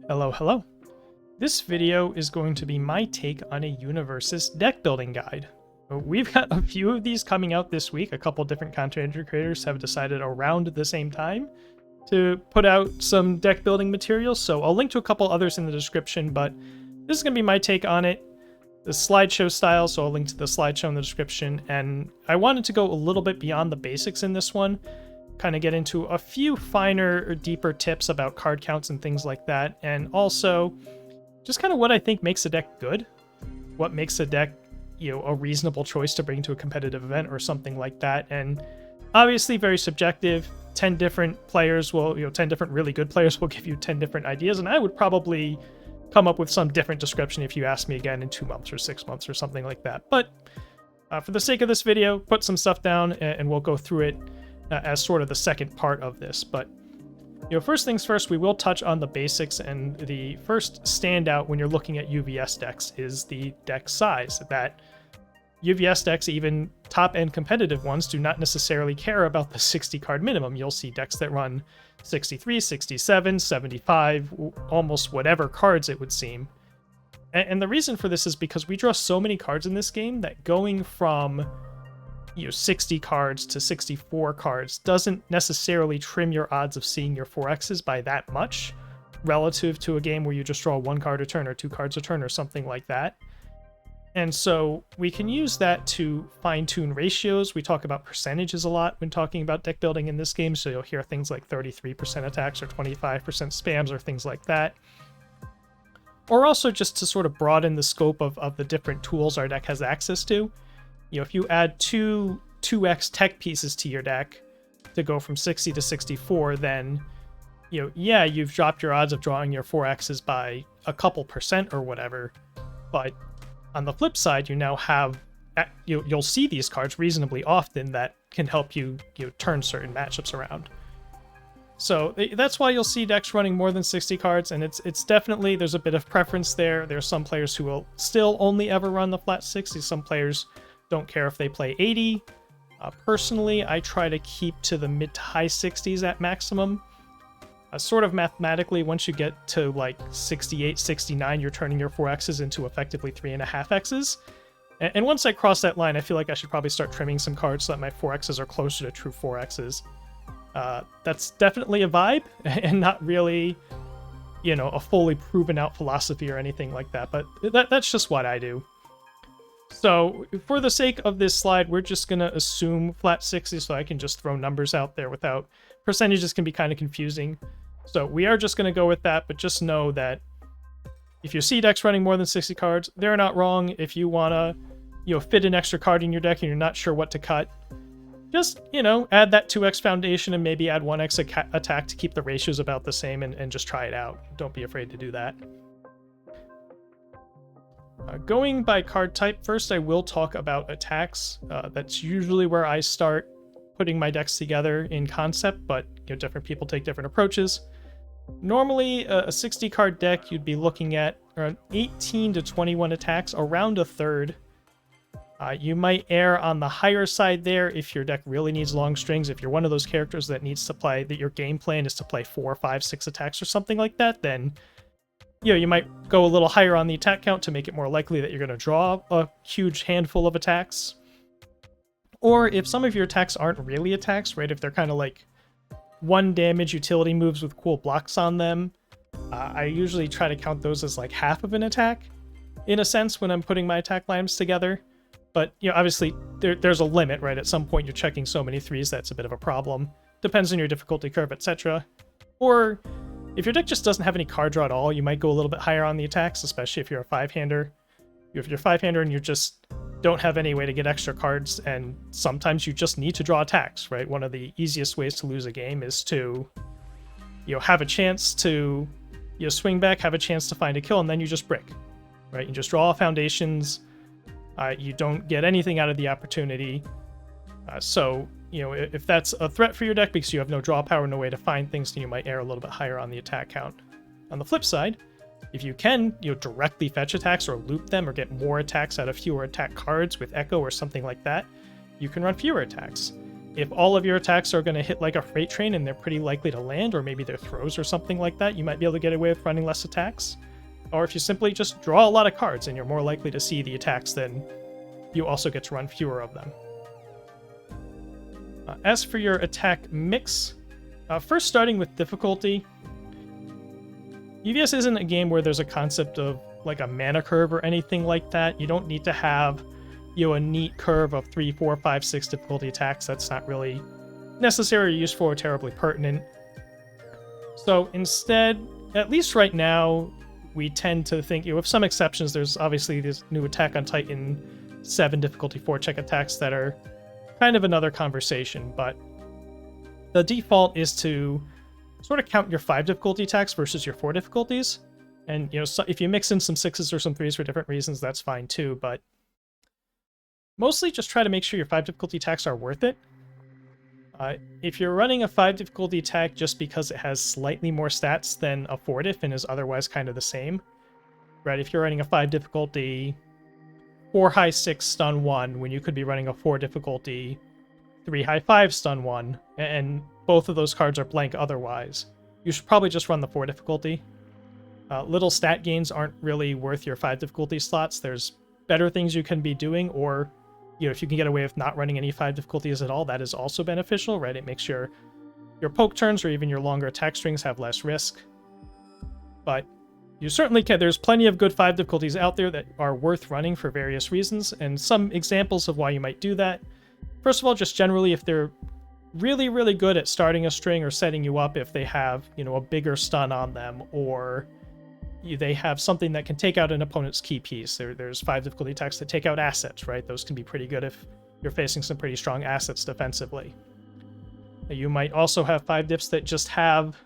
Hello, hello. This video is going to be my take on a Universus deck building guide. We've got a few of these coming out this week. A couple different content creators have decided around the same time to put out some deck building materials, so I'll link to a couple others in the description, but this is going to be my take on it. The slideshow style, so I'll link to the slideshow in the description, and I wanted to go a little bit beyond the basics in this one, kind of get into a few finer or deeper tips about card counts and things like that, and also just kind of what I think makes a deck good, what makes a deck, a reasonable choice to bring to a competitive event or something like that. And obviously very subjective. 10 different players will, 10 different really good players will give you 10 different ideas, and I would probably come up with some different description if you asked me again in 2 months or 6 months or something like that. But for the sake of this video, put some stuff down and we'll go through it as sort of the second part of this. But first things first, we will touch on the basics, and the first standout when you're looking at UVS decks is the deck size. That UVS decks, even top-end competitive ones, do not necessarily care about the 60 card minimum. You'll see decks that run 63, 67, 75, almost whatever cards it would seem. And the reason for this is because we draw so many cards in this game that going from 60 cards to 64 cards doesn't necessarily trim your odds of seeing your 4Xs by that much relative to a game where you just draw 1 card a turn or 2 cards a turn or something like that. And so we can use that to fine-tune ratios. We talk about percentages a lot when talking about deck building in this game, so you'll hear things like 33% attacks or 25% spams or things like that. Or also just to sort of broaden the scope of the different tools our deck has access to. If you add 2x tech pieces to your deck to go from 60 to 64, then, you've dropped your odds of drawing your 4Xs by a couple percent or whatever. But on the flip side, you now have, you'll see these cards reasonably often that can help you, turn certain matchups around. So that's why you'll see decks running more than 60 cards, and it's definitely, there's a bit of preference there. There's some players who will still only ever run the flat 60. Some players don't care if they play 80. Personally, I try to keep to the mid to high 60s at maximum. Sort of mathematically, once you get to like 68, 69, you're turning your 4Xs into effectively 3.5Xs. And once I cross that line, I feel like I should probably start trimming some cards so that my 4Xs are closer to true 4Xs. That's definitely a vibe, and not really, a fully proven out philosophy or anything like that, but that's just what I do. So for the sake of this slide, we're just going to assume flat 60, so I can just throw numbers out there without percentages can be kind of confusing. So we are just going to go with that, but just know that if you see decks running more than 60 cards, they're not wrong. If you want to, fit an extra card in your deck and you're not sure what to cut, just, add that 2x foundation and maybe add 1x attack to keep the ratios about the same and just try it out. Don't be afraid to do that. Going by card type, first I will talk about attacks. That's usually where I start putting my decks together in concept, but different people take different approaches. Normally, a 60 card deck, you'd be looking at around 18 to 21 attacks, around a third. You might err on the higher side there if your deck really needs long strings. If you're one of those characters that needs to play, that your game plan is to play 4, 5, 6 attacks or something like that, then you might go a little higher on the attack count to make it more likely that you're going to draw a huge handful of attacks. Or if some of your attacks aren't really attacks, right? If they're kind of like 1 damage utility moves with cool blocks on them, I usually try to count those as like half of an attack, in a sense, when I'm putting my attack lines together. But, obviously, there's a limit, right? At some point, you're checking so many 3s, that's a bit of a problem. Depends on your difficulty curve, etc. Or if your deck just doesn't have any card draw at all, you might go a little bit higher on the attacks, especially if you're a 5-hander. If you're a 5-hander and you just don't have any way to get extra cards, and sometimes you just need to draw attacks, right? One of the easiest ways to lose a game is to, have a chance to, swing back, have a chance to find a kill, and then you just brick, right? You just draw foundations. You don't get anything out of the opportunity. So, if that's a threat for your deck because you have no draw power, no way to find things, then you might err a little bit higher on the attack count. On the flip side, if you can, directly fetch attacks or loop them or get more attacks out of fewer attack cards with Echo or something like that, you can run fewer attacks. if all of your attacks are going to hit like a freight train and they're pretty likely to land, or maybe they're throws or something like that, you might be able to get away with running less attacks. Or if you simply just draw a lot of cards and you're more likely to see the attacks, then you also get to run fewer of them. As for your attack mix, first starting with difficulty, UVS isn't a game where there's a concept of like a mana curve or anything like that. You don't need to have, a neat curve of 3, 4, 5, 6 difficulty attacks. That's not really necessary or useful or terribly pertinent. So instead, at least right now, we tend to think, with some exceptions, there's obviously this new Attack on Titan 7 difficulty 4 check attacks that are kind of another conversation, but the default is to sort of count your 5 difficulty attacks versus your 4 difficulties. And, so if you mix in some 6s or some 3s for different reasons, that's fine too, but mostly just try to make sure your 5 difficulty attacks are worth it. If you're running a 5 difficulty attack just because it has slightly more stats than a 4 diff and is otherwise kind of the same, right? If you're running a 5 difficulty 4 high 6 stun 1 when you could be running a 4 difficulty 3 high 5 stun 1, and both of those cards are blank otherwise, you should probably just run the 4 difficulty. Little stat gains aren't really worth your 5 difficulty slots. There's better things you can be doing, or if you can get away with not running any 5 difficulties at all, that is also beneficial, right? It makes your poke turns or even your longer attack strings have less risk. But you certainly can. There's plenty of good 5 difficulties out there that are worth running for various reasons, and some examples of why you might do that. First of all, just generally, if they're really, really good at starting a string or setting you up, if they have, a bigger stun on them, or they have something that can take out an opponent's key piece. There's 5 difficulty attacks that take out assets, right? Those can be pretty good if you're facing some pretty strong assets defensively. You might also have 5 diffs that just have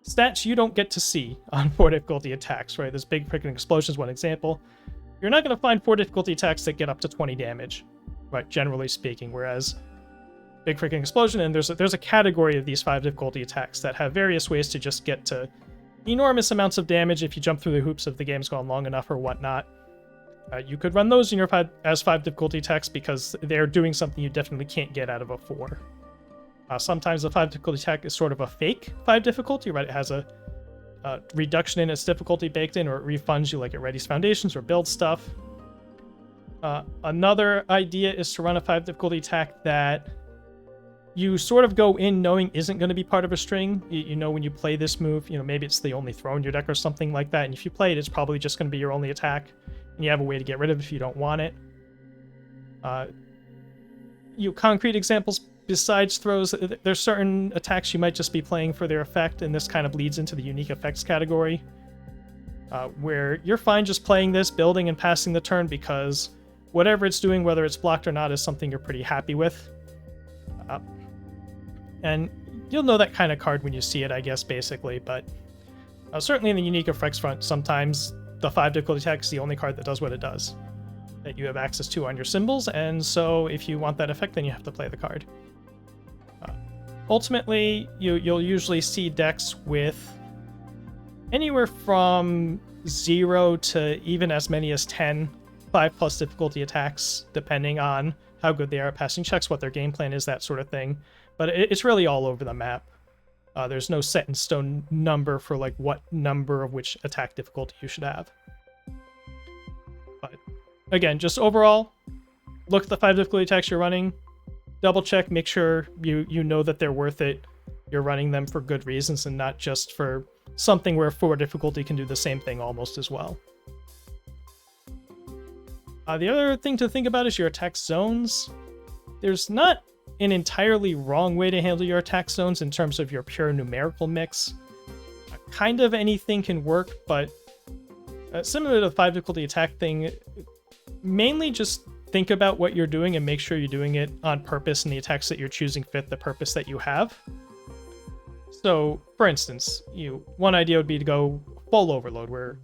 stats you don't get to see on 4 difficulty attacks, right? This Big Freaking Explosion is one example. You're not going to find 4 difficulty attacks that get up to 20 damage, right? Generally speaking, whereas Big Freaking Explosion, and there's a category of these 5 difficulty attacks that have various ways to just get to enormous amounts of damage if you jump through the hoops if the game's gone long enough or whatnot. You could run those in your 5 difficulty attacks because they're doing something you definitely can't get out of a 4. Sometimes the 5 difficulty attack is sort of a fake 5 difficulty, right? It has a reduction in its difficulty baked in, or it refunds you like it readies foundations or builds stuff. Another idea is to run a 5 difficulty attack that you sort of go in knowing isn't going to be part of a string. You know when you play this move, maybe it's the only throw in your deck or something like that, and if you play it, it's probably just going to be your only attack, and you have a way to get rid of it if you don't want it. Concrete examples besides throws, there's certain attacks you might just be playing for their effect, and this kind of bleeds into the unique effects category, where you're fine just playing this, building and passing the turn because whatever it's doing, whether it's blocked or not, is something you're pretty happy with. And you'll know that kind of card when you see it, I guess, basically, but certainly in the unique effects front, sometimes the 5 difficulty attack is the only card that does what it does, that you have access to on your symbols, and so if you want that effect, then you have to play the card. Ultimately, you'll usually see decks with anywhere from 0 to even as many as 10 5+ difficulty attacks, depending on how good they are at passing checks, what their game plan is, that sort of thing. But it's really all over the map. There's no set in stone number for like what number of which attack difficulty you should have. But again, just overall, look at the 5 difficulty attacks you're running, double check, make sure you know that they're worth it. You're running them for good reasons and not just for something where 4 difficulty can do the same thing almost as well. The other thing to think about is your attack zones. There's not an entirely wrong way to handle your attack zones in terms of your pure numerical mix. Kind of anything can work, but similar to the 5 difficulty attack thing, mainly just think about what you're doing and make sure you're doing it on purpose and the attacks that you're choosing fit the purpose that you have. So, for instance, one idea would be to go full overload, where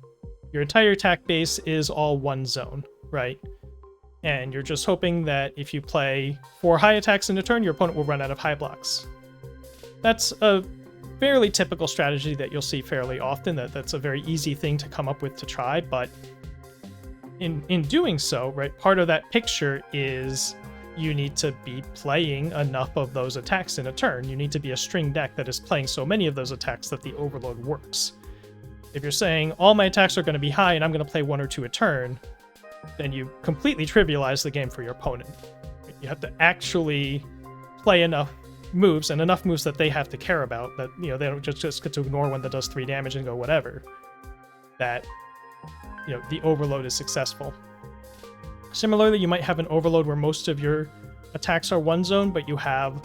your entire attack base is all one zone, right? And you're just hoping that if you play 4 high attacks in a turn, your opponent will run out of high blocks. That's a fairly typical strategy that you'll see fairly often. That's a very easy thing to come up with to try, but in doing so, right, part of that picture is you need to be playing enough of those attacks in a turn. You need to be a string deck that is playing so many of those attacks that the overload works. If you're saying all my attacks are going to be high and I'm going to play 1 or 2 a turn, then you completely trivialize the game for your opponent. You have to actually play enough moves, and enough moves that they have to care about, that, you know, they don't just get to ignore one that does 3 damage and go whatever, that, you know, the overload is successful. Similarly, you might have an overload where most of your attacks are one zone, but you have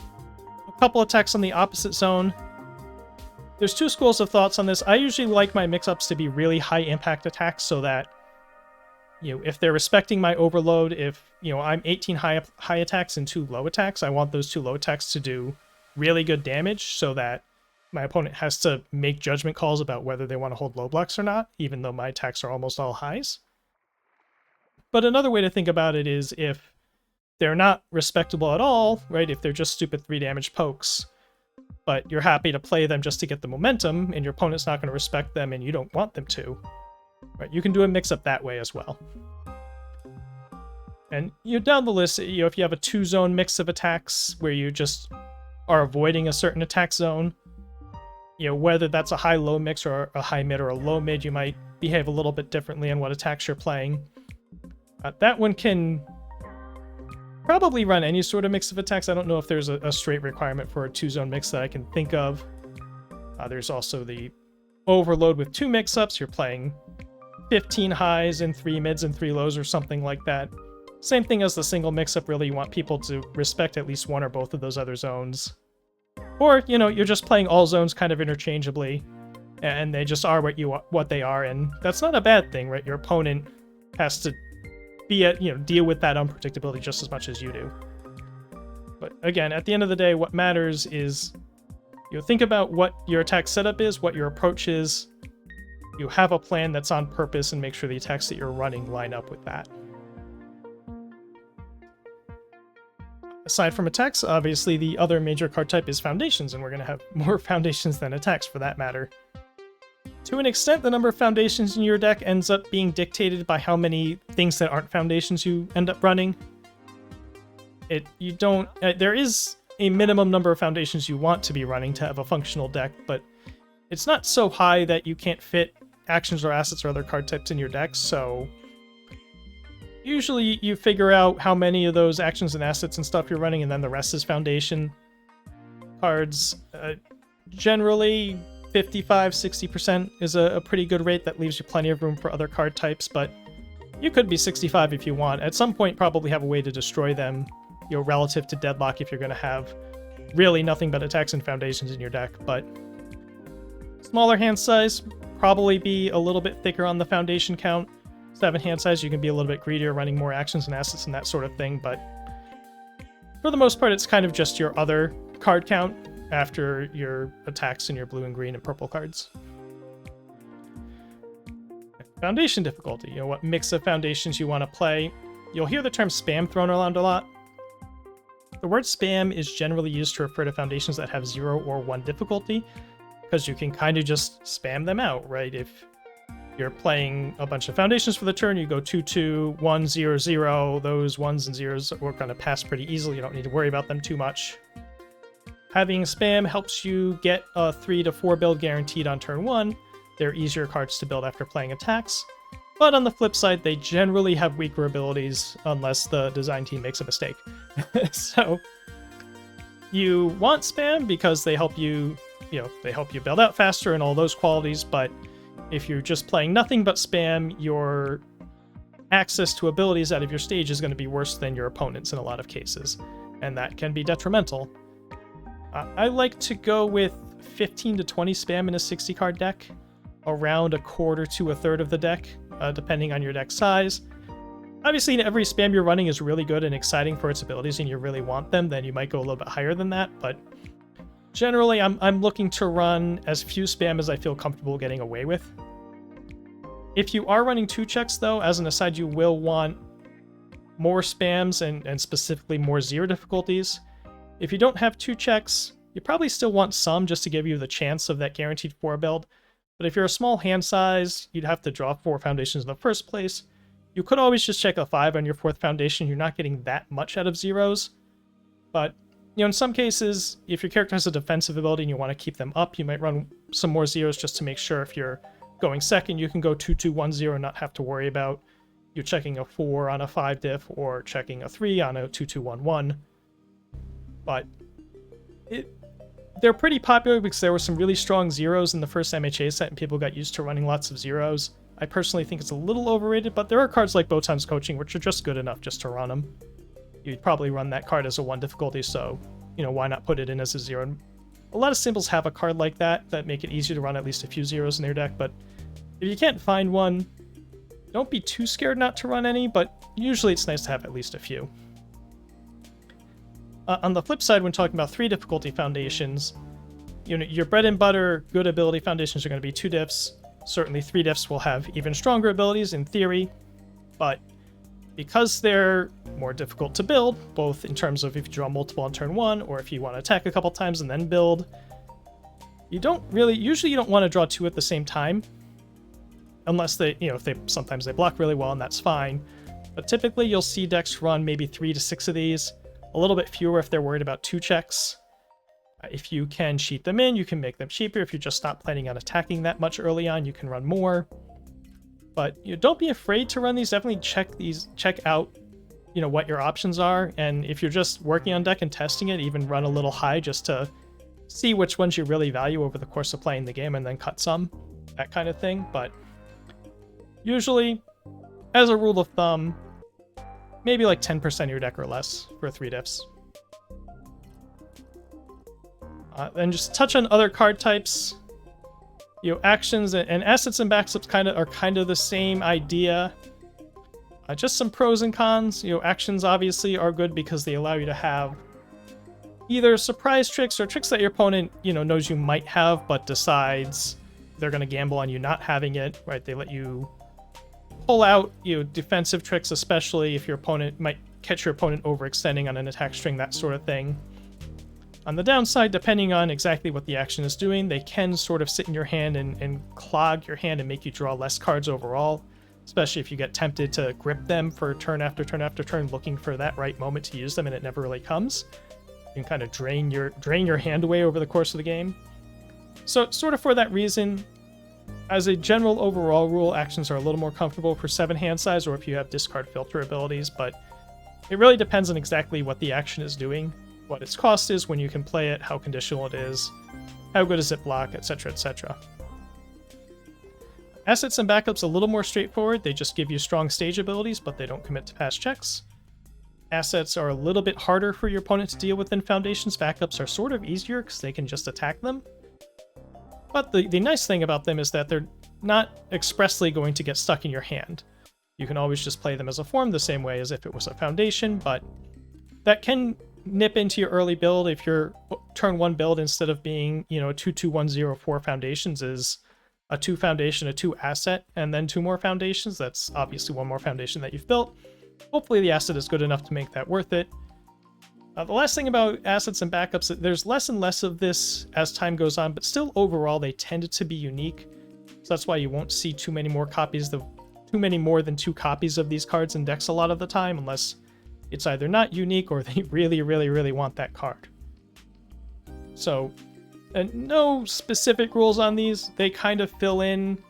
a couple attacks on the opposite zone. There's 2 schools of thoughts on this. I usually like my mix-ups to be really high impact attacks, so that, you know, if they're respecting my overload, if, you know, I'm 18 high attacks and 2 low attacks, I want those 2 low attacks to do really good damage so that my opponent has to make judgment calls about whether they want to hold low blocks or not, even though my attacks are almost all highs. But another way to think about it is if they're not respectable at all, right, if they're just stupid 3 damage pokes, but you're happy to play them just to get the momentum, and your opponent's not going to respect them and you don't want them to, right, you can do a mix-up that way as well. And, you know, down the list, you know, if you have a 2-zone mix of attacks where you just are avoiding a certain attack zone, you know, whether that's a high-low mix or a high-mid or a low-mid, you might behave a little bit differently on what attacks you're playing. That one can probably run any sort of mix of attacks. I don't know if there's a straight requirement for a 2-zone mix that I can think of. There's also the overload with 2 mix-ups. You're playing 15 highs and 3 mids and 3 lows or something like that. Same thing as the single mix-up, really. You want people to respect at least one or both of those other zones. Or, you know, you're just playing all zones kind of interchangeably, and they just are what they are, and that's not a bad thing, right? Your opponent has to deal with that unpredictability just as much as you do. But again, at the end of the day, what matters is, you know, think about what your attack setup is, what your approach is. You have a plan that's on purpose, and make sure the attacks that you're running line up with that. Aside from attacks, obviously the other major card type is foundations, and we're going to have more foundations than attacks for that matter. To an extent, the number of foundations in your deck ends up being dictated by how many things that aren't foundations you end up running. There is a minimum number of foundations you want to be running to have a functional deck, but it's not so high that you can't fit actions or assets or other card types in your deck, so usually you figure out how many of those actions and assets and stuff you're running, and then the rest is foundation cards. Generally, 55-60% is a pretty good rate. That leaves you plenty of room for other card types, but you could be 65 if you want. At some point, probably have a way to destroy them, you know, relative to deadlock if you're going to have really nothing but attacks and foundations in your deck. But smaller hand size, probably be a little bit thicker on the foundation count. 7 hand size, you can be a little bit greedier, running more actions and assets and that sort of thing, but for the most part, it's kind of just your other card count after your attacks and your blue and green and purple cards. Foundation difficulty, you know, what mix of foundations you want to play. You'll hear the term spam thrown around a lot. The word spam is generally used to refer to foundations that have 0 or 1 difficulty, because you can kind of just spam them out, right? If you're playing a bunch of foundations for the turn, you go 2-2, 1-0-0, those 1s and 0s are going to pass pretty easily. You don't need to worry about them too much. Having spam helps you get a 3 to 4 build guaranteed on turn 1. They're easier cards to build after playing attacks. But on the flip side, they generally have weaker abilities unless the design team makes a mistake. So you want spam because they help you, they help you build out faster and all those qualities, but if you're just playing nothing but spam, your access to abilities out of your stage is going to be worse than your opponent's in a lot of cases, and that can be detrimental. I like to go with 15 to 20 spam in a 60-card deck, around a quarter to a third of the deck, depending on your deck size. Obviously, every spam you're running is really good and exciting for its abilities, and you really want them, then you might go a little bit higher than that, but generally, I'm looking to run as few spam as I feel comfortable getting away with. If you are running 2 checks, though, as an aside, you will want more spams and specifically more 0 difficulties. If you don't have 2 checks, you probably still want some just to give you the chance of that guaranteed 4 build. But if you're a small hand size, you'd have to draw 4 foundations in the first place. You could always just check a 5 on your 4th foundation. You're not getting that much out of zeros. But, in some cases, if your character has a defensive ability and you want to keep them up, you might run some more zeros just to make sure if you're going second, you can go 2-2-1-0 and not have to worry about you checking a 4 on a 5 diff or checking a 3 on a 2-2-1-1. But they're pretty popular because there were some really strong zeros in the first MHA set and people got used to running lots of zeros. I personally think it's a little overrated, but there are cards like Botan's Coaching which are just good enough just to run them. You'd probably run that card as a 1 difficulty, so, why not put it in as a 0? A lot of symbols have a card like that make it easy to run at least a few zeros in their deck, but if you can't find one, don't be too scared not to run any, but usually it's nice to have at least a few. On the flip side, when talking about 3 difficulty foundations, your bread and butter good ability foundations are going to be 2 diffs. Certainly 3 diffs will have even stronger abilities in theory, but because they're more difficult to build, both in terms of if you draw multiple on turn 1 or if you want to attack a couple times and then build, usually you don't want to draw 2 at the same time, unless sometimes they block really well and that's fine. But typically you'll see decks run maybe 3 to 6 of these, a little bit fewer if they're worried about 2 checks. If you can cheat them in, you can make them cheaper. If you're just not planning on attacking that much early on, you can run more. But don't be afraid to run these. Definitely check out, what your options are. And if you're just working on deck and testing it, even run a little high just to see which ones you really value over the course of playing the game and then cut some, that kind of thing. But usually, as a rule of thumb, maybe like 10% of your deck or less for 3 diffs. Then just touch on other card types. Actions and assets and backups are kind of the same idea. Just some pros and cons. Actions obviously are good because they allow you to have either surprise tricks or tricks that your opponent, knows you might have but decides they're going to gamble on you not having it, right? They let you pull out, defensive tricks, especially if your opponent might catch your opponent overextending on an attack string, that sort of thing. On the downside, depending on exactly what the action is doing, they can sort of sit in your hand and clog your hand and make you draw less cards overall, especially if you get tempted to grip them for turn after turn after turn, looking for that right moment to use them and it never really comes. You can kind of drain your hand away over the course of the game. So sort of for that reason, as a general overall rule, actions are a little more comfortable for 7 hand size or if you have discard filter abilities, but it really depends on exactly what the action is doing, what its cost is, when you can play it, how conditional it is, how good is it block, etc., etc. Assets and backups a little more straightforward. They just give you strong stage abilities, but they don't commit to pass checks. Assets are a little bit harder for your opponent to deal with than foundations. Backups are sort of easier because they can just attack them. But the nice thing about them is that they're not expressly going to get stuck in your hand. You can always just play them as a form the same way as if it was a foundation, but that can nip into your early build if your turn 1 build, instead of being, a 2-2-1-0-4 foundations, is a 2 foundation, a 2 asset, and then 2 more foundations. That's obviously 1 more foundation that you've built. Hopefully the asset is good enough to make that worth it. The last thing about assets and backups, there's less and less of this as time goes on, but still overall they tended to be unique. So that's why you won't see too many more than 2 copies of these cards in decks a lot of the time, unless it's either not unique or they really, really, really want that card. So, no specific rules on these. They kind of fill in,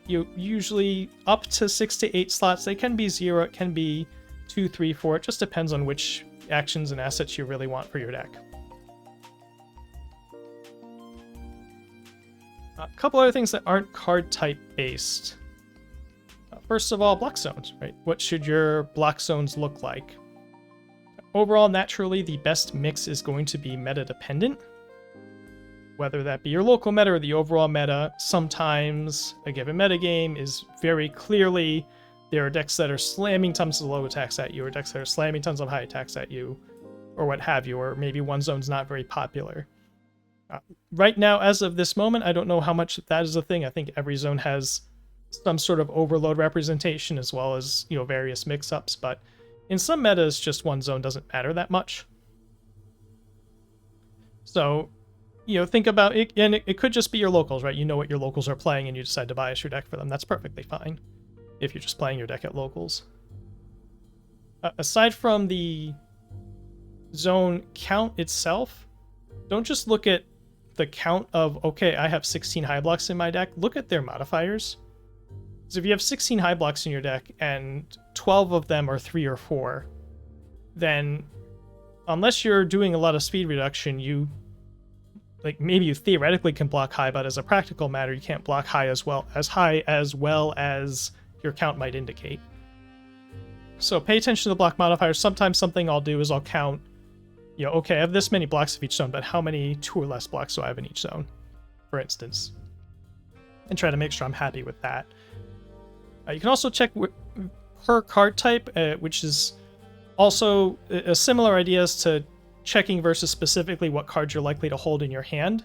usually up to 6 to 8 slots. They can be 0, it can be 2, 3, 4. It just depends on which actions and assets you really want for your deck. A couple other things that aren't card type based. First of all, block zones, right? What should your block zones look like? Overall, naturally, the best mix is going to be meta dependent. Whether that be your local meta or the overall meta, sometimes a given metagame is very clearly there are decks that are slamming tons of low attacks at you, or decks that are slamming tons of high attacks at you, or what have you, or maybe one zone's not very popular. Right now, as of this moment, I don't know how much that is a thing. I think every zone has some sort of overload representation as well as, various mix-ups, but in some metas, just one zone doesn't matter that much. So, think about it, and it could just be your locals, right? You know what your locals are playing and you decide to bias your deck for them. That's perfectly fine. if you're just playing your deck at locals. Aside from the zone count itself, don't just look at the count of, okay, I have 16 high blocks in my deck. Look at their modifiers. So if you have 16 high blocks in your deck and 12 of them are 3 or 4, then unless you're doing a lot of speed reduction, maybe you theoretically can block high, but as a practical matter, you can't block high as well as your count might indicate. So pay attention to the block modifiers. Sometimes something I'll do is I'll count, okay, I have this many blocks of each zone, but how many 2 or less blocks do I have in each zone, for instance? And try to make sure I'm happy with that. You can also check per card type, which is also a similar idea as to checking versus specifically what cards you're likely to hold in your hand.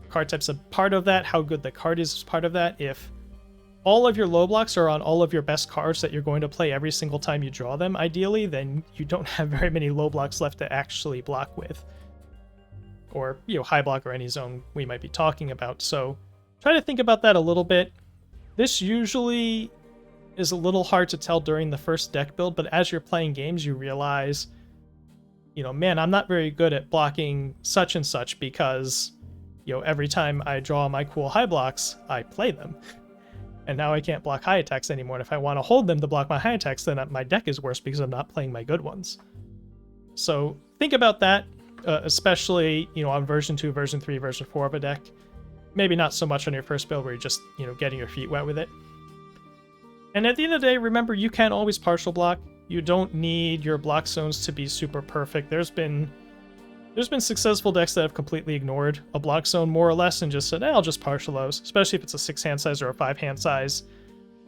Card type's a part of that. How good the card is part of that. If all of your low blocks are on all of your best cards that you're going to play every single time you draw them, ideally, then you don't have very many low blocks left to actually block with. Or, high block or any zone we might be talking about. So try to think about that a little bit. This usually is a little hard to tell during the first deck build, but as you're playing games, you realize, man, I'm not very good at blocking such and such because, every time I draw my cool high blocks, I play them. And now I can't block high attacks anymore. And if I want to hold them to block my high attacks, then my deck is worse because I'm not playing my good ones. So think about that, especially, on version 2, version 3, version 4 of a deck. Maybe not so much on your first build where you're just, getting your feet wet with it. And at the end of the day, remember, you can always partial block. You don't need your block zones to be super perfect. There's been successful decks that have completely ignored a block zone more or less and just said, I'll just partial those, especially if it's a 6-hand size or a 5-hand size.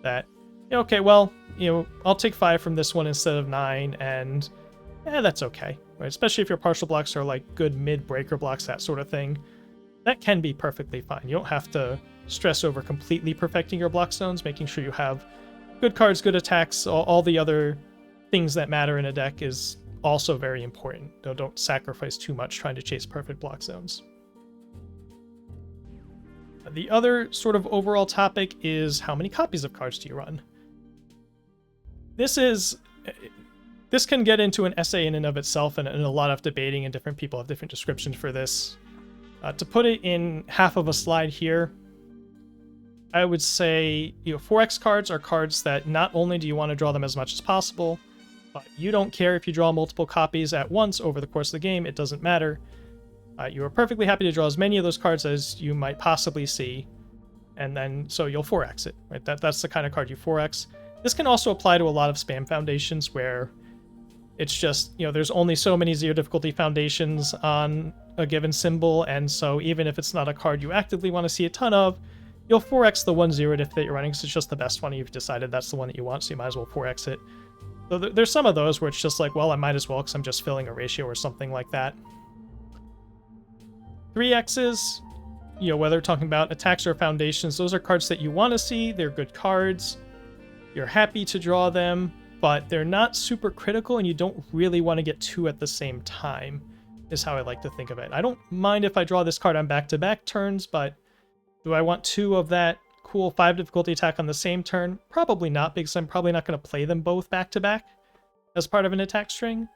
That, okay, well, I'll take 5 from this one instead of 9, and that's okay, right? Especially if your partial blocks are like good mid-breaker blocks, that sort of thing. That can be perfectly fine. You don't have to stress over completely perfecting your block zones, making sure you have good cards, good attacks, all the other things that matter in a deck is also very important. Don't sacrifice too much trying to chase perfect block zones. The other sort of overall topic is how many copies of cards do you run? This can get into an essay in and of itself and a lot of debating, and different people have different descriptions for this. To put it in half of a slide here, I would say 4X cards are cards that not only do you want to draw them as much as possible, but you don't care if you draw multiple copies at once over the course of the game. It doesn't matter. You are perfectly happy to draw as many of those cards as you might possibly see, and then so you'll 4X it. Right? That's the kind of card you 4X. This can also apply to a lot of spam foundations where it's just, there's only so many 0 difficulty foundations on a given symbol, and so even if it's not a card you actively want to see a ton of, you'll 4X the 1/0 diff that you're running because it's just the best one. You've decided that's the one that you want, so you might as well 4X it. So there's some of those where it's just like, well, I might as well because I'm just filling a ratio or something like that. 3Xs, whether we're talking about attacks or foundations, those are cards that you want to see. They're good cards. You're happy to draw them, but they're not super critical, and you don't really want to get 2 at the same time, is how I like to think of it. I don't mind if I draw this card on back-to-back turns, but do I want 2 of that cool 5 difficulty attack on the same turn? Probably not, because I'm probably not going to play them both back-to-back as part of an attack string.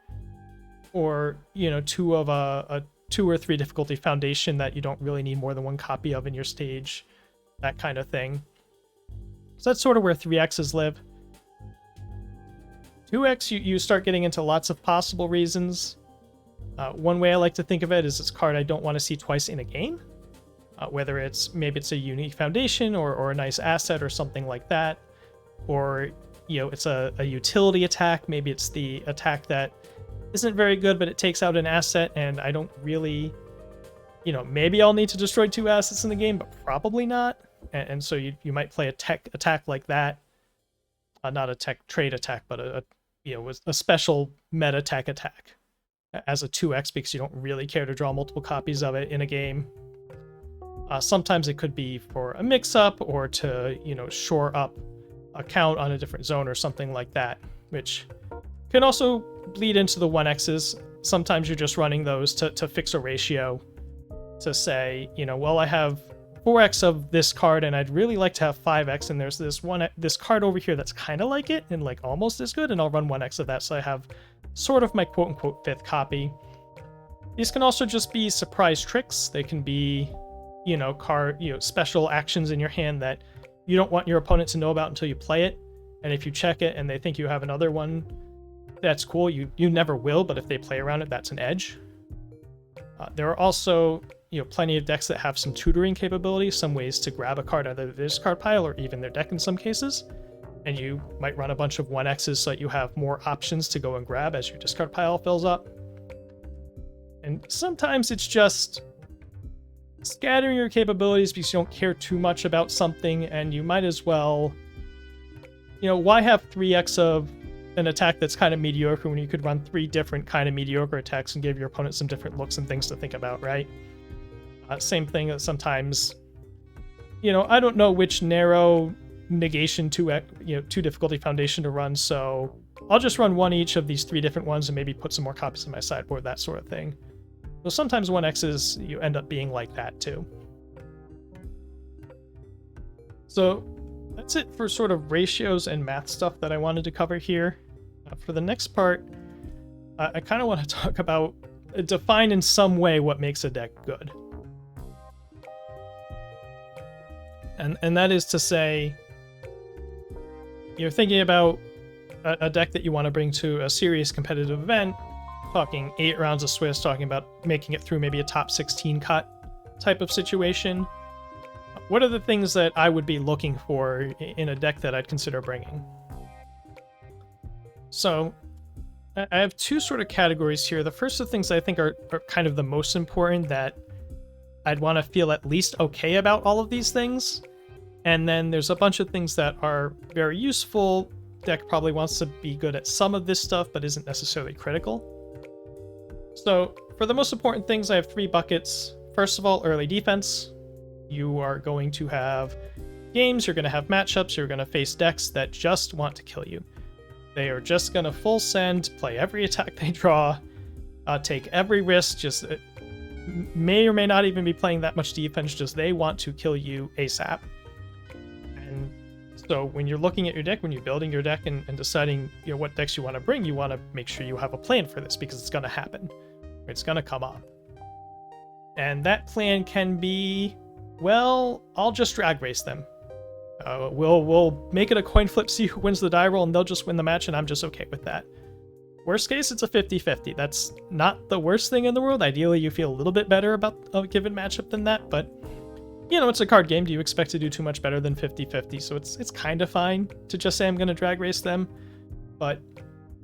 Or, 2 of a 2 or 3 difficulty foundation that you don't really need more than 1 copy of in your stage, that kind of thing. So that's sort of where 3Xs live. 2X, you start getting into lots of possible reasons. One way I like to think of it is it's a card I don't want to see twice in a game. Whether maybe it's a unique foundation or a nice asset or something like that. Or, it's a utility attack. Maybe it's the attack that isn't very good, but it takes out an asset, and I don't really, maybe I'll need to destroy 2 assets in the game, but probably not. And so you might play a tech attack like that. Not a tech trade attack, but a special meta tech attack as a 2X because you don't really care to draw multiple copies of it in a game. Sometimes it could be for a mix-up or to, shore up a count on a different zone or something like that, which can also bleed into the 1Xs. Sometimes you're just running those to fix a ratio, to say, well, I have 4x of this card, and I'd really like to have 5x, and there's this card over here that's kind of like it, and like almost as good, and I'll run 1x of that, so I have sort of my quote-unquote 5th copy. These can also just be surprise tricks. They can be, special actions in your hand that you don't want your opponent to know about until you play it, and if you check it and they think you have another one, that's cool. You never will, but if they play around it, that's an edge. There are also plenty of decks that have some tutoring capabilities, some ways to grab a card out of their discard pile or even their deck in some cases. And you might run a bunch of 1x's so that you have more options to go and grab as your discard pile fills up. And sometimes it's just scattering your capabilities because you don't care too much about something, and you might as well, why have 3x of an attack that's kind of mediocre when you could run 3 different kind of mediocre attacks and give your opponent some different looks and things to think about, right? Same thing that sometimes, I don't know which narrow negation to difficulty foundation to run, so I'll just run 1 each of these 3 different ones and maybe put some more copies in my sideboard, that sort of thing. So sometimes 1x's you end up being like that too. So that's it for sort of ratios and math stuff that I wanted to cover here. For the next part, I kind of want to talk about, define in some way what makes a deck good. And that is to say, you're thinking about a deck that you want to bring to a serious competitive event, talking 8 rounds of Swiss, talking about making it through maybe a top 16 cut type of situation. What are the things that I would be looking for in a deck that I'd consider bringing? So I have 2 sort of categories here. The first of the things I think are kind of the most important, that I'd want to feel at least okay about all of these things. And then there's a bunch of things that are very useful. Deck probably wants to be good at some of this stuff, but isn't necessarily critical. So for the most important things, I have 3 buckets. First of all, early defense. You are going to have games, you're going to have matchups, you're going to face decks that just want to kill you. They are just going to full send, play every attack they draw, take every risk, just may or may not even be playing that much defense, just they want to kill you ASAP. And so when you're looking at your deck, when you're building your deck and deciding what decks you want to bring, you want to make sure you have a plan for this, because it's going to happen. It's going to come up. And that plan can be, well, I'll just drag race them. We'll make it a coin flip, see who wins the die roll, and they'll just win the match, and I'm just okay with that. Worst case, it's a 50-50. That's not the worst thing in the world. Ideally, you feel a little bit better about a given matchup than that, but it's a card game. Do you expect to do too much better than 50-50? So it's kind of fine to just say I'm going to drag race them, but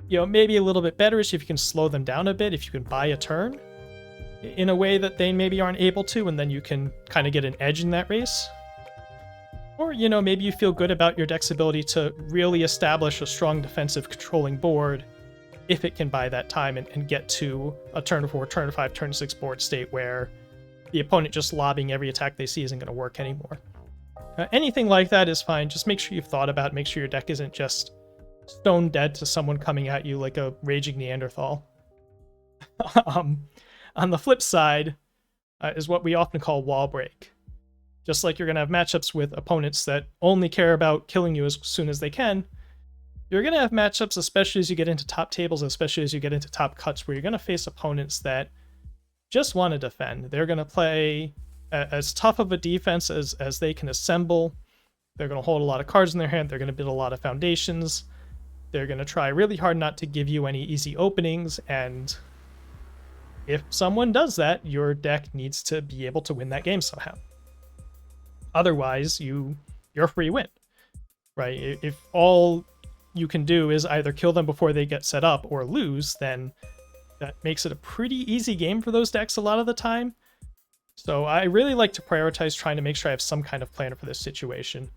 maybe a little bit better is if you can slow them down a bit, if you can buy a turn in a way that they maybe aren't able to, and then you can kind of get an edge in that race. Or, maybe you feel good about your deck's ability to really establish a strong defensive controlling board if it can buy that time and get to a turn 4, turn 5, turn 6 board state where the opponent just lobbing every attack they see isn't going to work anymore. Anything like that is fine. Just make sure you've thought about it. Make sure your deck isn't just stone dead to someone coming at you like a raging Neanderthal. On the flip side is what we often call wall break. Just like you're going to have matchups with opponents that only care about killing you as soon as they can, you're going to have matchups, especially as you get into top tables, especially as you get into top cuts, where you're going to face opponents that just want to defend. They're going to play as tough of a defense as they can assemble. They're going to hold a lot of cards in their hand. They're going to build a lot of foundations. They're going to try really hard not to give you any easy openings, and if someone does that, your deck needs to be able to win that game somehow. Otherwise, you're free win, right? If all you can do is either kill them before they get set up or lose, then that makes it a pretty easy game for those decks a lot of the time. So I really like to prioritize trying to make sure I have some kind of plan for this situation.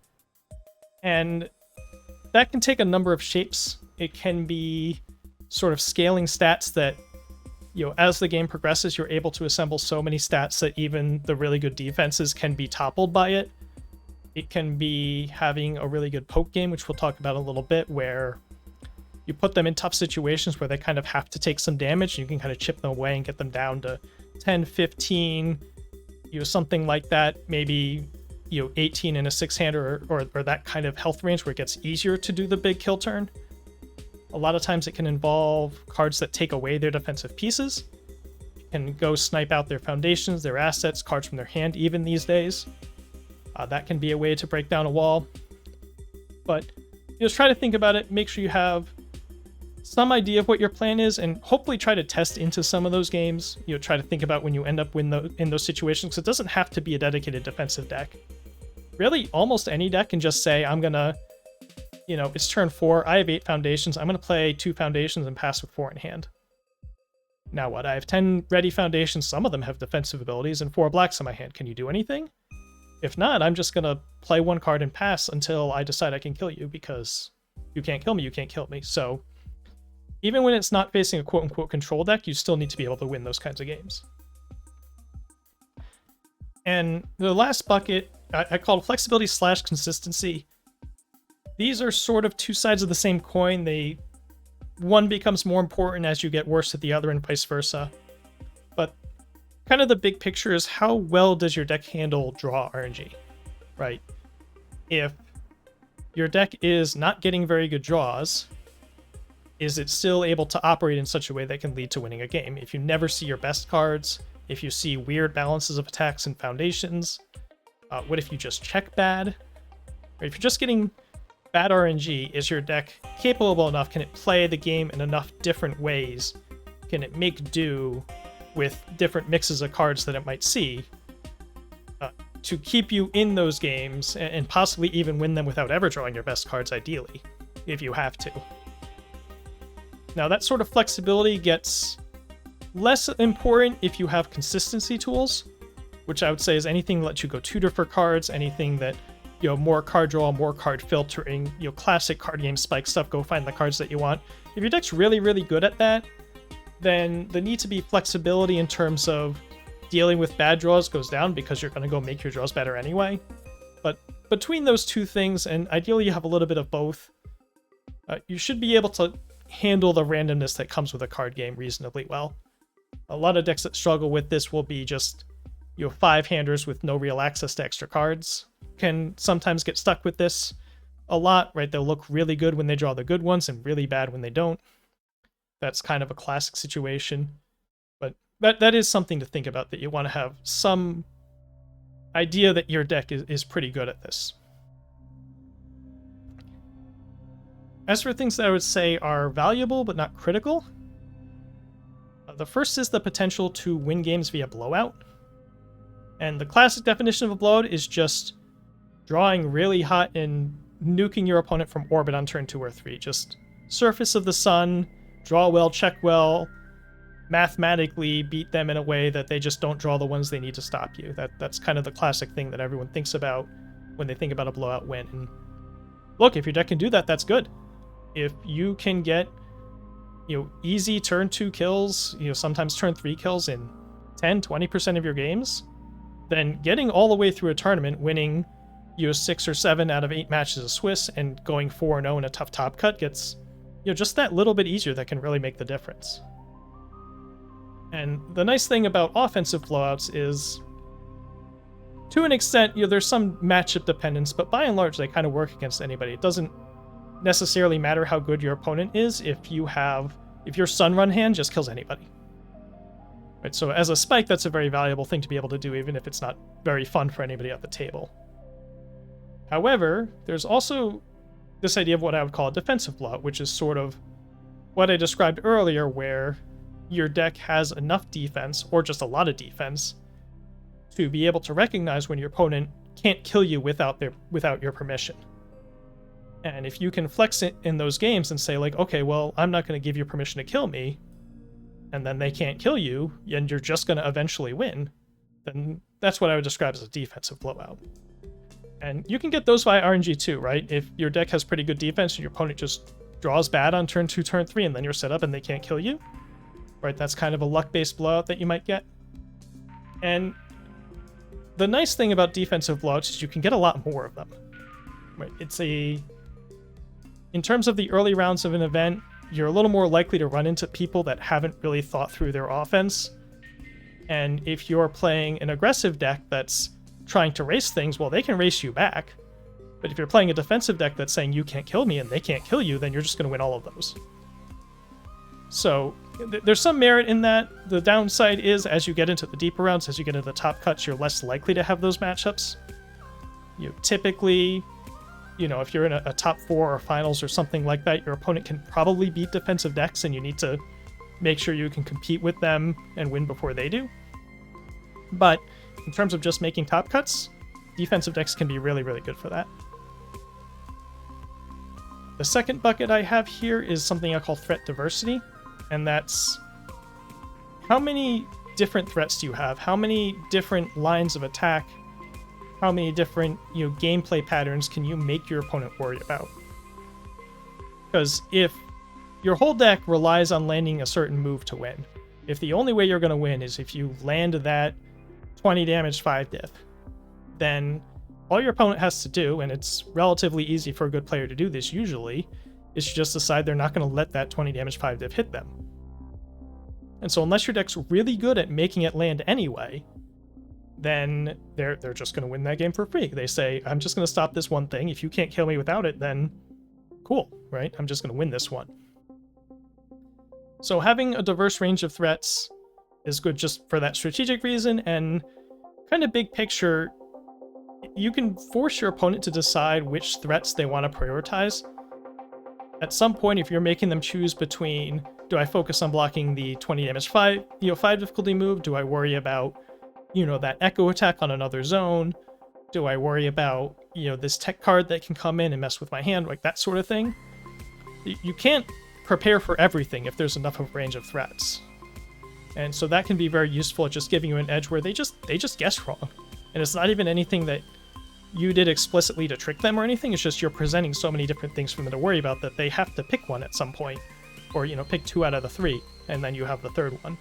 And that can take a number of shapes. It can be sort of scaling stats that, as the game progresses, you're able to assemble so many stats that even the really good defenses can be toppled by it. It can be having a really good poke game, which we'll talk about in a little bit, where you put them in tough situations where they kind of have to take some damage, and you can kind of chip them away and get them down to 10, 15, something like that, maybe 18 in a 6-hander or that kind of health range where it gets easier to do the big kill turn. A lot of times it can involve cards that take away their defensive pieces. You can go snipe out their foundations, their assets, cards from their hand even these days. That can be a way to break down a wall. But just try to think about it, make sure you have some idea of what your plan is, and hopefully try to test into some of those games. Try to think about when you end up in those situations, because it doesn't have to be a dedicated defensive deck. Really, almost any deck can just say, I'm gonna, it's turn 4, I have 8 foundations, I'm gonna play 2 foundations and pass with 4 in hand. Now what, I have 10 ready foundations, some of them have defensive abilities, and 4 blacks in my hand. Can you do anything? If not, I'm just gonna play 1 card and pass until I decide I can kill you, because you can't kill me, you can't kill me. So even when it's not facing a quote-unquote control deck, you still need to be able to win those kinds of games. And the last bucket, I call it flexibility / consistency. These are sort of two sides of the same coin. One becomes more important as you get worse at the other and vice versa. But kind of the big picture is, how well does your deck handle draw RNG, right? If your deck is not getting very good draws, is it still able to operate in such a way that can lead to winning a game? If you never see your best cards, if you see weird balances of attacks and foundations, what if you just check bad? Or if you're just getting bad RNG, is your deck capable enough? Can it play the game in enough different ways? Can it make do with different mixes of cards that it might see to keep you in those games and possibly even win them without ever drawing your best cards, ideally, if you have to? Now, that sort of flexibility gets less important if you have consistency tools, which I would say is anything that lets you go tutor for cards, anything that, more card draw, more card filtering, classic card game spike stuff, go find the cards that you want. If your deck's really, really good at that, then the need to be flexibility in terms of dealing with bad draws goes down, because you're going to go make your draws better anyway. But between those two things, and ideally you have a little bit of both, you should be able to handle the randomness that comes with a card game reasonably well. A lot of decks that struggle with this will be just 5-handers with no real access to extra cards. Can sometimes get stuck with this a lot, right? They'll look really good when they draw the good ones and really bad when they don't. That's kind of a classic situation. But that is something to think about, that you want to have some idea that your deck is pretty good at this. As for things that I would say are valuable but not critical, the first is the potential to win games via blowout. And the classic definition of a blowout is just drawing really hot and nuking your opponent from orbit on turn 2 or 3. Just surface of the sun, draw well, check well, mathematically beat them in a way that they just don't draw the ones they need to stop you. That's kind of the classic thing that everyone thinks about when they think about a blowout win. And look, if your deck can do that, that's good. If you can get, easy turn 2 kills, sometimes turn 3 kills in 10-20% of your games, then getting all the way through a tournament, winning 6 or 7 out of 8 matches of Swiss, and going 4-0 in a tough top cut gets just that little bit easier that can really make the difference. And the nice thing about offensive blowouts is, to an extent, there's some matchup dependence, but by and large they kind of work against anybody. It doesn't necessarily matter how good your opponent is if your sun run hand just kills anybody. Right, so as a spike, that's a very valuable thing to be able to do, even if it's not very fun for anybody at the table. However, there's also this idea of what I would call a defensive blowout, which is sort of what I described earlier, where your deck has enough defense, or just a lot of defense, to be able to recognize when your opponent can't kill you without your permission. And if you can flex it in those games and say, like, okay, well, I'm not going to give you permission to kill me, and then they can't kill you, and you're just going to eventually win, then that's what I would describe as a defensive blowout. And you can get those via RNG too, right? If your deck has pretty good defense and your opponent just draws bad on turn 2, turn 3, and then you're set up and they can't kill you, right? That's kind of a luck-based blowout that you might get. And the nice thing about defensive blowouts is you can get a lot more of them. Right? In terms of the early rounds of an event, you're a little more likely to run into people that haven't really thought through their offense And if you're playing an aggressive deck that's trying to race things, well, they can race you back. But if you're playing a defensive deck that's saying you can't kill me and they can't kill you, then you're just going to win all of those. So there's some merit in that. The downside is, as you get into the deeper rounds, as you get into the top cuts, you're less likely to have those matchups. Typically, if you're in a top 4 or finals or something like that, your opponent can probably beat defensive decks, and you need to make sure you can compete with them and win before they do. But in terms of just making top cuts, defensive decks can be really, really good for that. The second bucket I have here is something I call threat diversity, and that's how many different threats do you have? How many different lines of attack? How many different gameplay patterns can you make your opponent worry about? Because if your whole deck relies on landing a certain move to win, if the only way you're going to win is if you land that 20 damage 5 diff, then all your opponent has to do, and it's relatively easy for a good player to do this usually, is to just decide they're not going to let that 20 damage 5 diff hit them. And so unless your deck's really good at making it land anyway, then they're just going to win that game for free. They say, I'm just going to stop this one thing. If you can't kill me without it, then cool, right? I'm just going to win this one. So having a diverse range of threats is good just for that strategic reason, and kind of big picture, you can force your opponent to decide which threats they want to prioritize. At some point, if you're making them choose between, do I focus on blocking the 20 damage 5 difficulty move? Do I worry about, that echo attack on another zone? Do I worry about, this tech card that can come in and mess with my hand, like that sort of thing? You can't prepare for everything if there's enough of a range of threats. And so that can be very useful at just giving you an edge where they just guess wrong. And it's not even anything that you did explicitly to trick them or anything, it's just you're presenting so many different things for them to worry about that they have to pick one at some point. Or, pick 2 out of the 3, and then you have the third one.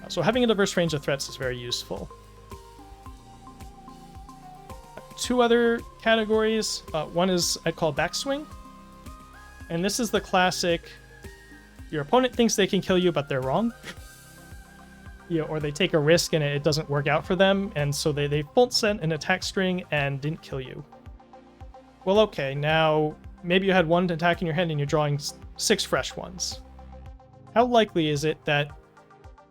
So having a diverse range of threats is very useful. 2 other categories. One is I'd call Backswing. And this is the classic, your opponent thinks they can kill you, but they're wrong. Or they take a risk and it doesn't work out for them, and so they full sent an attack string and didn't kill you. Well, okay, now maybe you had 1 attack in your hand and you're drawing 6 fresh ones. How likely is it that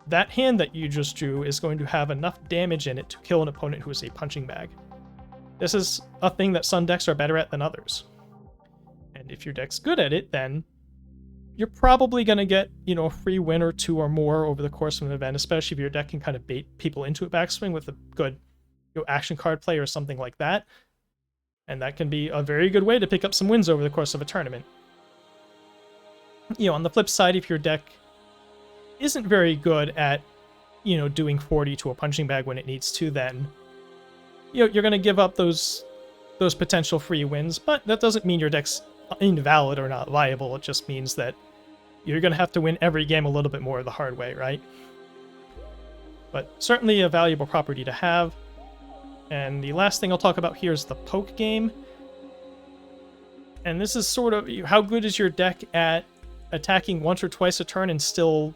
that hand that you just drew is going to have enough damage in it to kill an opponent who is a punching bag? This is a thing that some decks are better at than others. And if your deck's good at it, then you're probably going to get, a free win or 2 or more over the course of an event, especially if your deck can kind of bait people into a backswing with a good action card play or something like that. And that can be a very good way to pick up some wins over the course of a tournament. On the flip side, if your deck isn't very good at, doing 40 to a punching bag when it needs to, then, you're going to give up those potential free wins, but that doesn't mean your deck's invalid or not viable. It just means that you're going to have to win every game a little bit more the hard way, right? But certainly a valuable property to have. And the last thing I'll talk about here is the poke game. And this is sort of how good is your deck at attacking once or twice a turn and still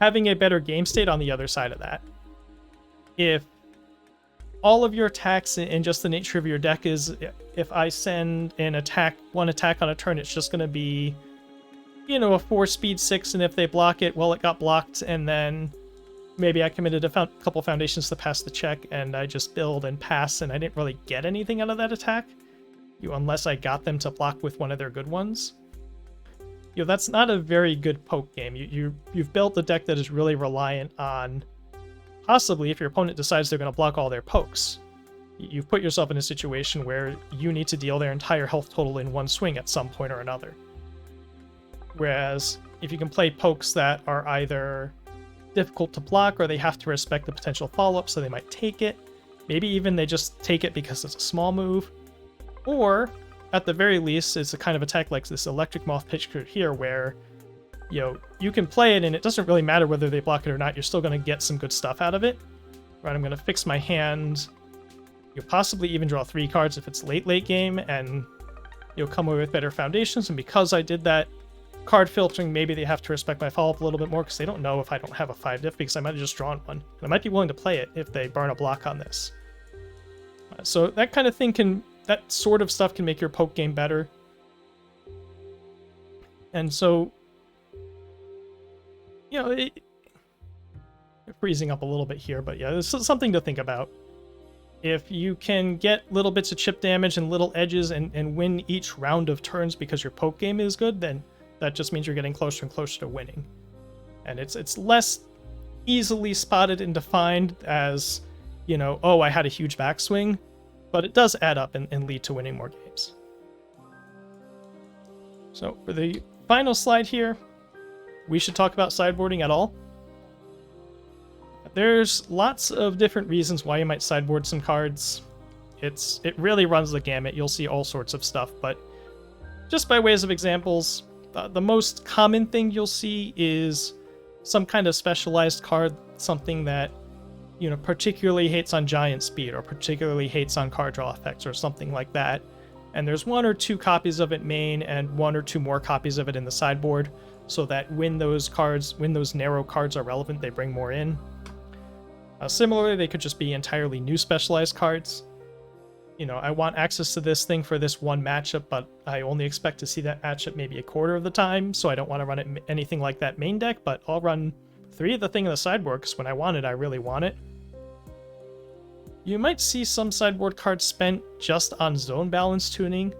having a better game state on the other side of that. If all of your attacks and just the nature of your deck is, if I send one attack on a turn, it's just going to be, a 4-speed 6, and if they block it, well, it got blocked, and then maybe I committed a couple foundations to pass the check, and I just build and pass, and I didn't really get anything out of that attack, unless I got them to block with one of their good ones. That's not a very good poke game. You've built a deck that is really reliant on, possibly, if your opponent decides they're going to block all their pokes, you've put yourself in a situation where you need to deal their entire health total in one swing at some point or another. Whereas, if you can play pokes that are either difficult to block or they have to respect the potential follow-up, so they might take it, maybe even they just take it because it's a small move, or, at the very least, it's a kind of attack like this Electric Moth picture here, where you can play it and it doesn't really matter whether they block it or not, you're still going to get some good stuff out of it. Right, I'm going to fix my hand. You'll possibly even draw 3 cards if it's late game, and you'll come away with better foundations, and because I did that card filtering, maybe they have to respect my follow-up a little bit more because they don't know if I don't have a 5 diff because I might have just drawn one. And I might be willing to play it if they burn a block on this. So that kind of thing that sort of stuff can make your poke game better. And so, you know, freezing up a little bit here, but yeah, this is something to think about. If you can get little bits of chip damage and little edges and win each round of turns because your poke game is good, then that just means you're getting closer and closer to winning. And it's less easily spotted and defined as, you know, oh, I had a huge backswing, but it does add up and lead to winning more games. So for the final slide here, we should talk about sideboarding at all. There's lots of different reasons why you might sideboard some cards. It really runs the gamut. You'll see all sorts of stuff, but just by ways of examples, the most common thing you'll see is some kind of specialized card, something that, you know, particularly hates on giant speed or particularly hates on card draw effects or something like that. And there's 1 or 2 copies of it main and 1 or 2 more copies of it in the sideboard, so that when those narrow cards are relevant, they bring more in. Similarly, they could just be entirely new specialized cards. You know, I want access to this thing for this one matchup, but I only expect to see that matchup maybe a quarter of the time, so I don't want to run anything like that main deck, but I'll run 3 of the thing in the sideboard, because when I want it, I really want it. You might see some sideboard cards spent just on zone balance tuning.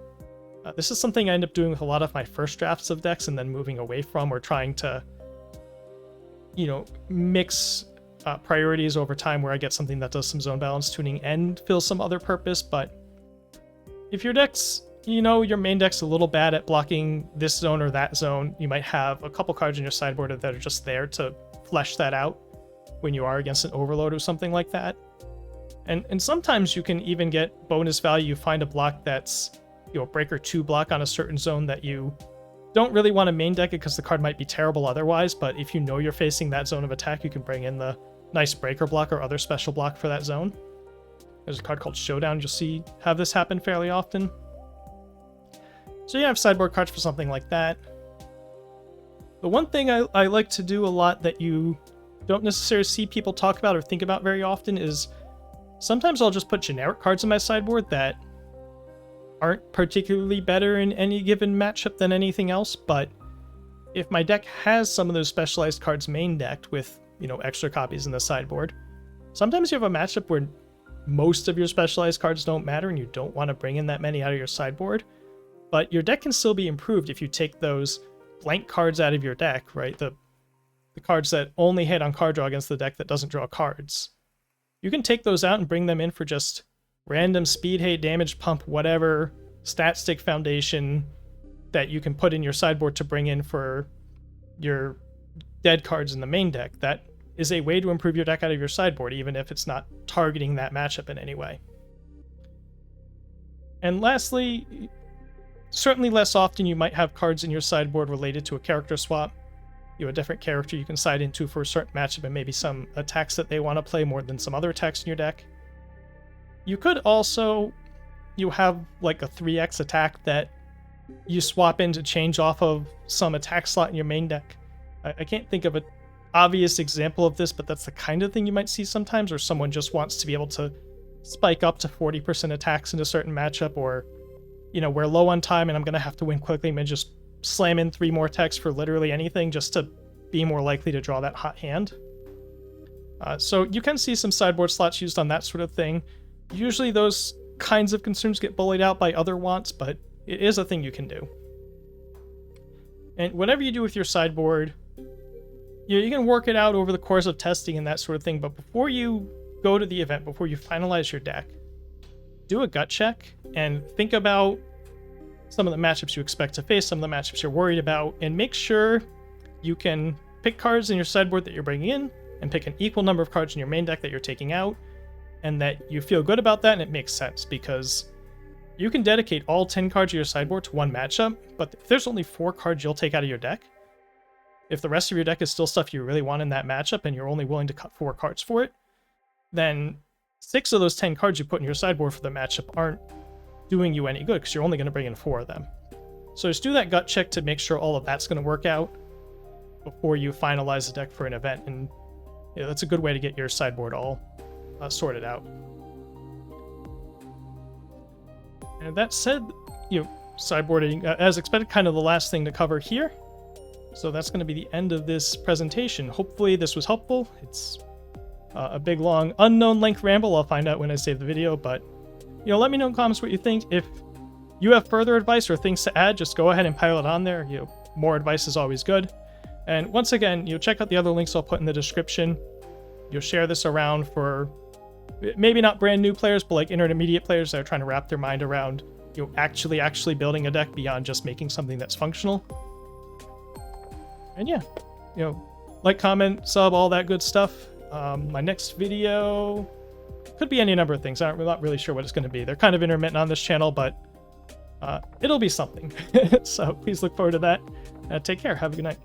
This is something I end up doing with a lot of my first drafts of decks and then moving away from, or trying to, you know, mix priorities over time where I get something that does some zone balance tuning and fills some other purpose. But if your deck's, you know, your main deck's a little bad at blocking this zone or that zone, you might have a couple cards in your sideboard that are just there to flesh that out when you are against an overload or something like that. And sometimes you can even get bonus value. You find a block that's, you know, breaker 2 block on a certain zone that you don't really want to main deck it because the card might be terrible otherwise, but if you know you're facing that zone of attack, you can bring in the nice breaker block or other special block for that zone. There's a card called Showdown you'll see have this happen fairly often. So you have sideboard cards for something like that. The one thing I like to do a lot that you don't necessarily see people talk about or think about very often is sometimes I'll just put generic cards in my sideboard that aren't particularly better in any given matchup than anything else, but if my deck has some of those specialized cards main decked with, you know, extra copies in the sideboard, sometimes you have a matchup where most of your specialized cards don't matter and you don't want to bring in that many out of your sideboard, but your deck can still be improved if you take those blank cards out of your deck, right? The cards that only hit on card draw against the deck that doesn't draw cards. You can take those out and bring them in for just random speed, hate, damage, pump, whatever stat stick foundation that you can put in your sideboard to bring in for your dead cards in the main deck. That is a way to improve your deck out of your sideboard, even if it's not targeting that matchup in any way. And lastly, certainly less often you might have cards in your sideboard related to a character swap. You have a different character you can side into for a certain matchup and maybe some attacks that they want to play more than some other attacks in your deck. You could also, you have like a 3x attack that you swap in to change off of some attack slot in your main deck. I can't think of an obvious example of this, but that's the kind of thing you might see sometimes, or someone just wants to be able to spike up to 40% attacks in a certain matchup, or, you know, we're low on time and I'm going to have to win quickly and just slam in 3 more attacks for literally anything just to be more likely to draw that hot hand. So you can see some sideboard slots used on that sort of thing. Usually those kinds of concerns get bullied out by other wants, but it is a thing you can do. And whatever you do with your sideboard, you can work it out over the course of testing and that sort of thing, but before you go to the event, before you finalize your deck, do a gut check and think about some of the matchups you expect to face, some of the matchups you're worried about, and make sure you can pick cards in your sideboard that you're bringing in and pick an equal number of cards in your main deck that you're taking out, and that you feel good about that and it makes sense, because you can dedicate all 10 cards of your sideboard to one matchup, but if there's only 4 cards you'll take out of your deck, if the rest of your deck is still stuff you really want in that matchup and you're only willing to cut 4 cards for it, then 6 of those 10 cards you put in your sideboard for the matchup aren't doing you any good because you're only going to bring in 4 of them. So just do that gut check to make sure all of that's going to work out before you finalize the deck for an event, and that's a good way to get your sideboard all sorted out. And that said, sideboarding, as expected, kind of the last thing to cover here. So that's going to be the end of this presentation. Hopefully this was helpful. It's a big, long, unknown length ramble. I'll find out when I save the video, but let me know in comments what you think. If you have further advice or things to add, just go ahead and pile it on there. More advice is always good. And once again, check out the other links I'll put in the description. You'll share this around for maybe not brand new players, but like intermediate players that are trying to wrap their mind around actually building a deck beyond just making something that's functional. And yeah, like, comment, sub, all that good stuff. My next video could be any number of things. I'm not really sure what it's going to be. They're kind of intermittent on this channel, but it'll be something. So please look forward to that. Take care. Have a good night.